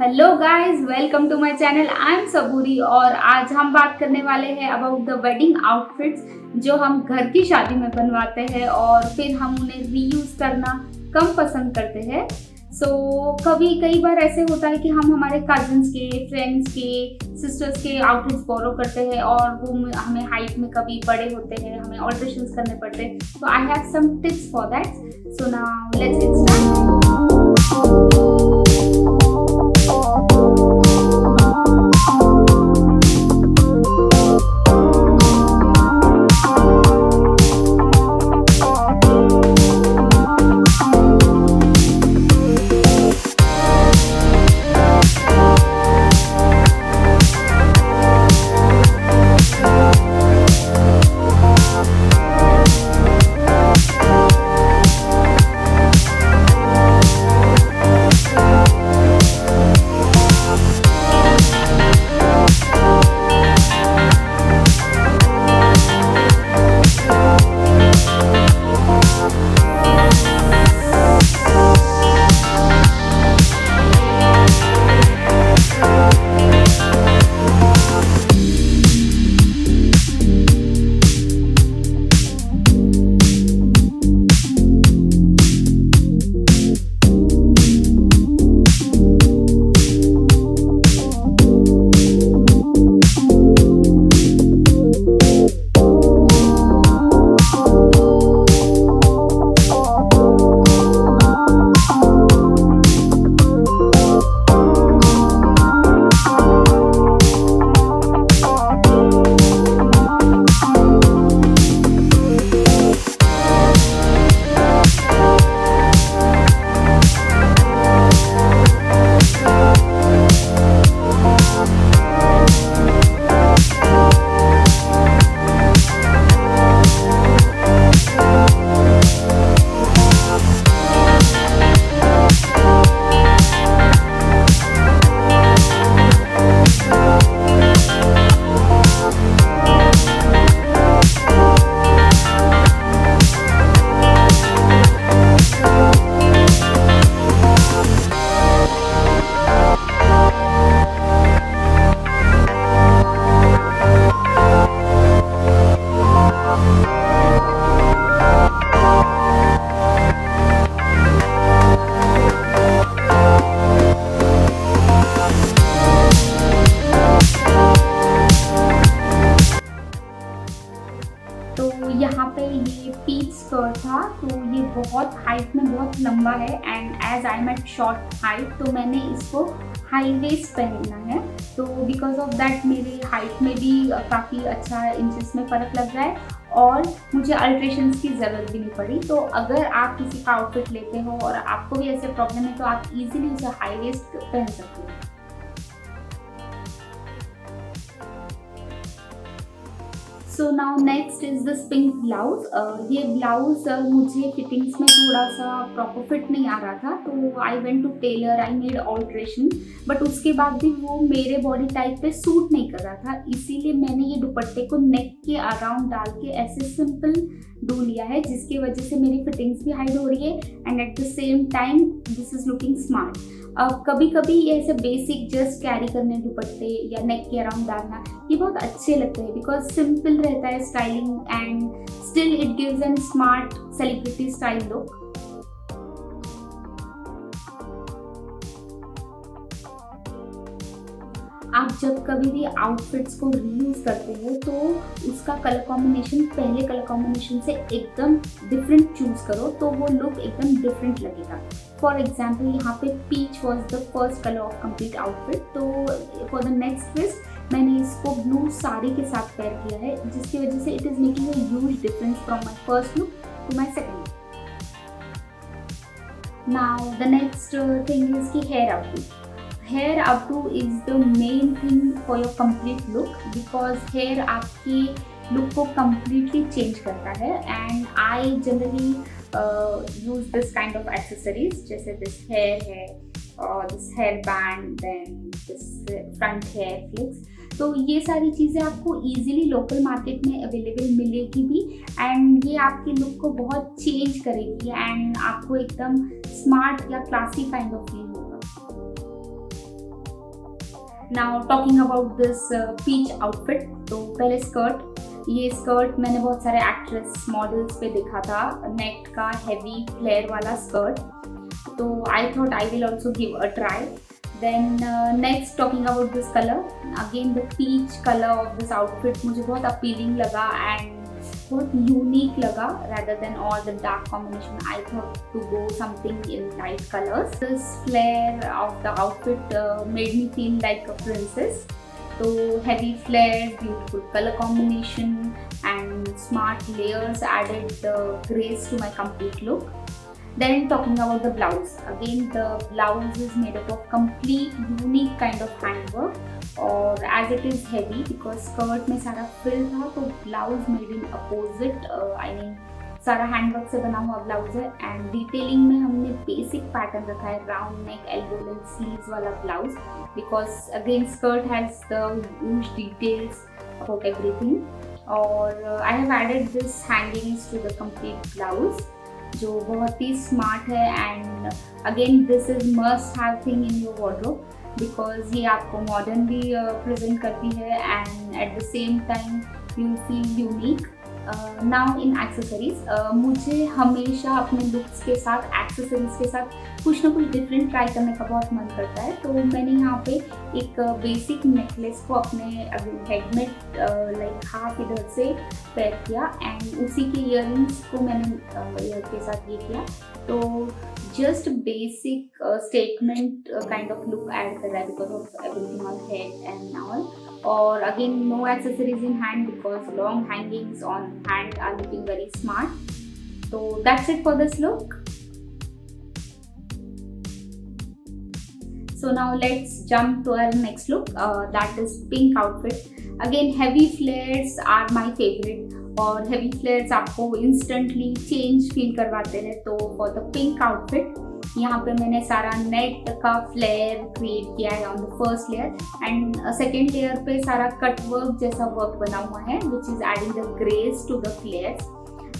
Hello guys, welcome to my channel. I am Saburi और आज हम बात करने वाले हैं अबाउट द वेडिंग आउटफिट्स जो हम घर की शादी में बनवाते हैं और फिर हम उन्हें रीयूज करना कम पसंद करते हैं। कई बार ऐसे होता है कि हम हमारे कजिन्स के, फ्रेंड्स के, सिस्टर्स के आउटफिट्स बोरो करते हैं और वो हमें हाइट में कभी बड़े होते हैं, हमें ऑल्ट्रेशंस करने पड़ते हैं। तो I have some tips for that. So now let's get started. तो यहाँ पे ये पीच स्कर्ट था, तो ये बहुत हाइट में बहुत लंबा है and as I am at short height तो मैंने इसको हाई वेस्ट पहनना है। तो बिकॉज ऑफ दैट मेरे हाइट में भी काफ़ी अच्छा इंचेस में फ़र्क लग रहा है और मुझे अल्ट्रेशंस की ज़रूरत भी नहीं पड़ी। तो अगर आप किसी का आउटफिट लेते हो और आपको भी ऐसे प्रॉब्लम है तो आप इजीली उसे हाई वेस्ट पहन सकते हो। So now next is this pink blouse. ये ब्लाउज मुझे फिटिंग्स में थोड़ा सा प्रॉपर फिट नहीं आ रहा था, तो I went to tailor, I made alteration, but उसके बाद भी वो मेरे बॉडी टाइप पे सूट नहीं कर रहा था। इसीलिए मैंने ये दुपट्टे को नेक के अराउंड डाल के ऐसे सिंपल डू लिया है, जिसकी वजह से मेरी फिटिंग्स भी हाइड हो रही है and at the same time this is looking smart. कभी कभी ऐसे बेसिक जस्ट कैरी करने दुपट्टे या नेक के अराउंड डालना ये बहुत अच्छे लगते हैं बिकॉज सिंपल रहता है styling and still it gives an smart celebrity style look. आप जब कभी भी आउटफिट्स को रीयूज करते हो तो उसका कलर कॉम्बिनेशन पहले कलर कॉम्बिनेशन से एकदम डिफरेंट चूज करो, तो वो लुक एकदम डिफरेंट लगेगा। फॉर एग्जाम्पल यहाँ पे peach was the first colour of complete outfit, तो फॉर द नेक्स्ट ट्विस्ट मैंने इसको ब्लू साड़ी के साथ पेयर किया है, जिसकी वजह से it is making a huge difference from my first look to my second look. Now the next thing is key hair updo. Hair updo is the main thing for your complete look because hair आपकी लुक को completely change करता है and I generally use this kind of accessories, जैसे this hair है और this hair band, then this front hair clips. तो ये सारी चीज़ें आपको इजीली लोकल मार्केट में अवेलेबल मिलेगी भी एंड ये आपके लुक को बहुत चेंज करेगी एंड आपको एकदम स्मार्ट या क्लासी काइंड ऑफ फील होगा। Now talking about this peach outfit, तो पहले स्कर्ट, ये स्कर्ट मैंने बहुत सारे एक्ट्रेस मॉडल्स पे देखा था, नेट का हैवी फ्लेयर वाला स्कर्ट, तो I thought I will also give a try. Then next talking about this colour, again the peach colour of this outfit मुझे बहुत अपीलिंग लगा एंड बहुत यूनिक लगा. rather than all the dark combination, I thought to go something in light colors. This flare of the outfit made me feel like a princess. So heavy flares, beautiful color combination and smart layers added grace to my complete look. Then talking about the blouse, again the blouse is made up of complete unique kind of handwork, और as it is heavy because skirt में सारा fill था, तो blouse made in opposite, I mean सारा handwork से बना हुआ blouse है. एंड डिटेलिंग में हमने बेसिक पैटर्न रखा है, round neck, elbow length sleeves वाला blouse, because again skirt has the huge details about everything. और I have added this hangings to the complete blouse, जो बहुत ही स्मार्ट है. And again this is must have thing in your wardrobe, because ये आपको modern भी present करती है and at the same time you feel unique. Now in accessories, मुझे हमेशा अपने लुक्स के साथ एक्सेसरीज के साथ कुछ ना कुछ डिफरेंट ट्राई करने का बहुत मन करता है. तो मैंने यहाँ पे एक बेसिक नेकलेस को अपने हेड में लाइक हाफ इधर से पेयर किया एंड उसी के इयररिंग्स को मैंने ईयर के साथ ये किया. तो just basic statement kind of look add कर रहा है because of everything on head and all. और again no accessories in hand because long hangings on hand are looking very smart. So that's it for this look. So now let's jump to our next look, that is pink outfit. Again heavy flares are my favorite, और heavy flares आपको instantly change feel करवाते हैं. तो for the pink outfit यहाँ पे मैंने सारा net का फ्लेयर क्रिएट किया है on the first layer and second layer पे सारा कट वर्क जैसा वर्क बना हुआ है which is adding the grace to the flares.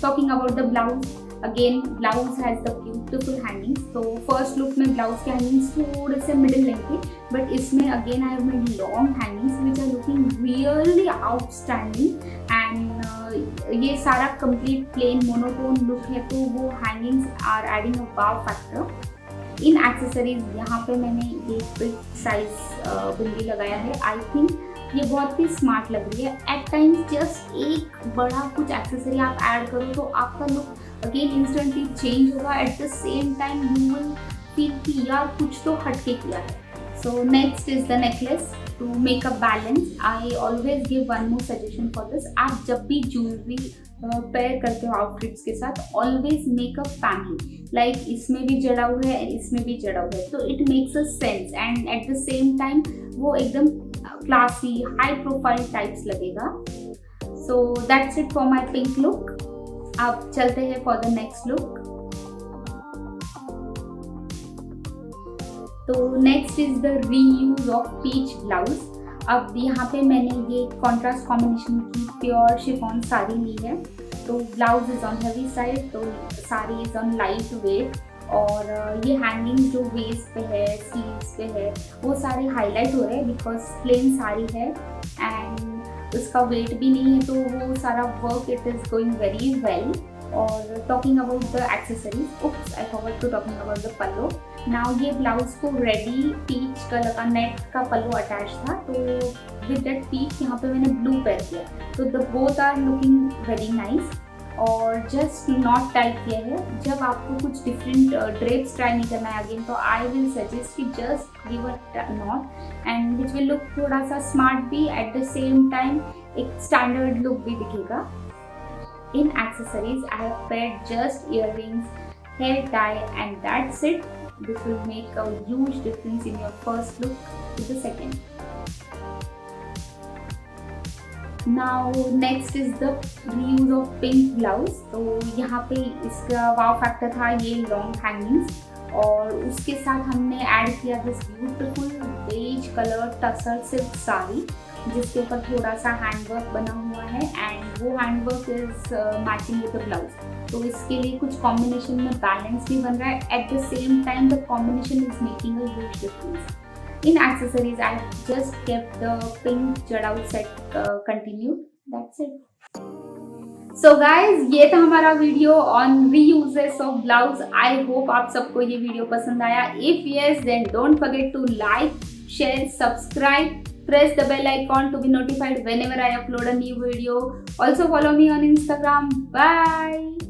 Talking about the blouse, again blouse has the beautiful hangings. तो फर्स्ट लुक में ब्लाउज के hangings थोड़े से मिडिल लेंथ थे, बट इसमें again I have made long hangings which are looking really outstanding. And ये सारा complete plain monotone look है, तो वो hangings are adding a wow factor. In accessories यहाँ पे मैंने ये बिग साइज बिंदी लगाया है. आई थिंक ये बहुत ही स्मार्ट लग रही है. एट टाइम्स जस्ट एक बड़ा कुछ एक्सेसरी आप ऐड करो तो आपका लुक अगेन इंस्टेंटली चेंज होगा. At the same time you will feel कि यार कुछ तो हटके किया है. So next is the necklace. To make a balance I always give one more suggestion for this. आप जब भी ज्वेलरी पेयर करते हो आउटफिट्स के साथ, always make a family, like इसमें भी जड़ा हुआ है इसमें भी जड़ा हुआ है, तो it makes a sense and at the same time वो एकदम क्लासी हाई प्रोफाइल टाइप्स लगेगा. So that's it for my pink look. अब चलते हैं फॉर द नेक्स्ट लुक. तो next is the reuse of peach blouse. अब यहाँ पे मैंने ये कॉन्ट्रास्ट कॉम्बिनेशन की प्योर शिफॉन साड़ी ली है. तो blouse is on heavy side, तो sari is on light weight, और ये हैंगिंग जो वेस्ट पे है स्लीव्स पे है वो सारे हाईलाइट हो रहे हैं बिकॉज प्लेन साड़ी है एंड उसका वेट भी नहीं है, तो वो सारा work it is going very well. और talking about the accessories, oops I forgot to talking about the pallu. Now ये ब्लाउज को रेडी पीच कलर का नेट का पल्लो अटैच था, तो विद दैट पीच यहाँ पे मैंने ब्लू पेयर किया, तो the both are looking very nice. और जस्ट नॉट टाइप किया है. जब आपको कुछ डिफरेंट ड्रेप्स ट्राई नहीं करना है अगेन, तो आई विल सजेस्ट कि just give a not and which will look थोड़ा सा स्मार्ट भी, एट द सेम टाइम एक स्टैंडर्ड लुक भी दिखेगा. In accessories, I have paired just earrings, hair tie, and that's it. This will make a huge difference in your first look to the second. Now next is the reuse of pink blouse. तो यहाँ पे इसका wow factor था ये long hangings, और उसके साथ हमने ऐड किया this beautiful beige colour tussar silk sari जिसके ऊपर थोड़ा सा हैंडवर्क बना हुआ है एंड वो handwork is matching with the blouse. तो इसके लिए कुछ कॉम्बिनेशन में बैलेंस भी बन रहा है, eight the same time the combination is making a huge difference. In accessories, I just kept the pink jadao set continued. That's it. So guys, ये था हमारा video on reuses of blouse. I hope आप सबको ये video पसंद आया. If yes, then don't forget to like, share, subscribe, press the bell icon to be notified whenever I upload a new video. Also follow me on Instagram. Bye.